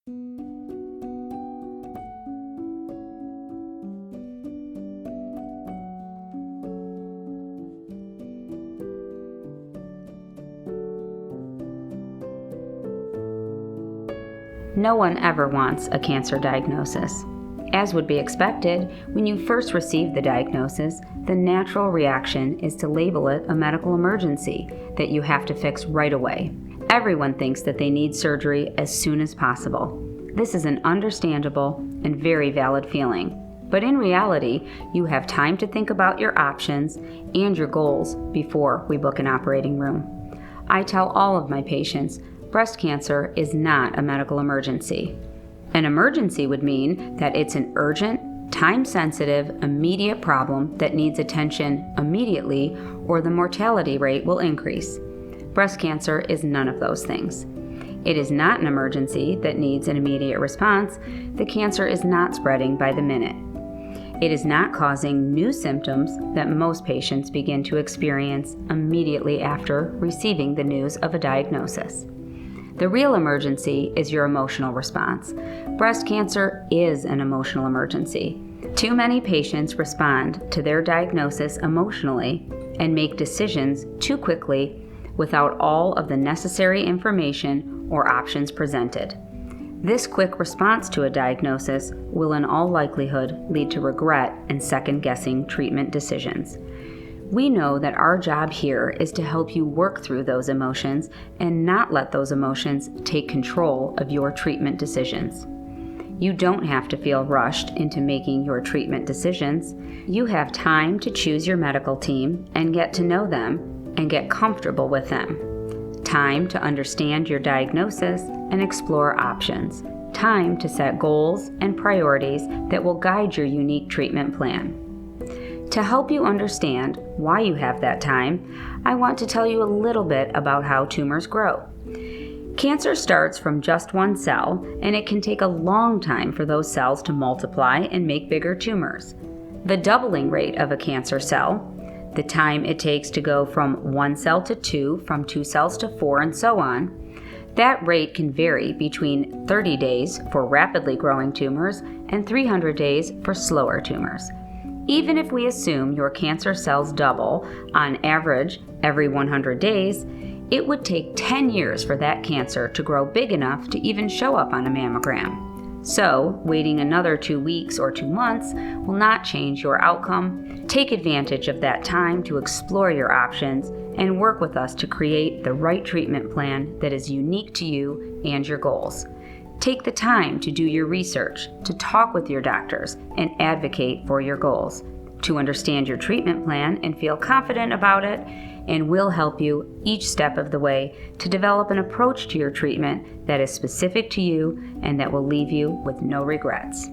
No one ever wants a cancer diagnosis. As would be expected, when you first receive the diagnosis, the natural reaction is to label it a medical emergency that you have to fix right away. Everyone thinks that they need surgery as soon as possible. This is an understandable and very valid feeling. But in reality, you have time to think about your options and your goals before we book an operating room. I tell all of my patients, breast cancer is not a medical emergency. An emergency would mean that it's an urgent, time-sensitive, immediate problem that needs attention immediately, or the mortality rate will increase. Breast cancer is none of those things. It is not an emergency that needs an immediate response. The cancer is not spreading by the minute. It is not causing new symptoms that most patients begin to experience immediately after receiving the news of a diagnosis. The real emergency is your emotional response. Breast cancer is an emotional emergency. Too many patients respond to their diagnosis emotionally and make decisions too quickly without all of the necessary information or options presented. This quick response to a diagnosis will in all likelihood lead to regret and second-guessing treatment decisions. We know that our job here is to help you work through those emotions and not let those emotions take control of your treatment decisions. You don't have to feel rushed into making your treatment decisions. You have time to choose your medical team and get to know them and get comfortable with them. Time to understand your diagnosis and explore options. Time to set goals and priorities that will guide your unique treatment plan. To help you understand why you have that time, I want to tell you a little bit about how tumors grow. Cancer starts from just one cell, and it can take a long time for those cells to multiply and make bigger tumors. The doubling rate of a cancer cell, the time it takes to go from one cell to two, from 2 cells to 4, and so on, that rate can vary between 30 days for rapidly growing tumors and 300 days for slower tumors. Even if we assume your cancer cells double, on average, every 100 days, it would take 10 years for that cancer to grow big enough to even show up on a mammogram. So, waiting another 2 weeks or 2 months will not change your outcome. Take advantage of that time to explore your options and work with us to create the right treatment plan that is unique to you and your goals. Take the time to do your research, to talk with your doctors, and advocate for your goals, to understand your treatment plan and feel confident about it, and we'll help you each step of the way to develop an approach to your treatment that is specific to you and that will leave you with no regrets.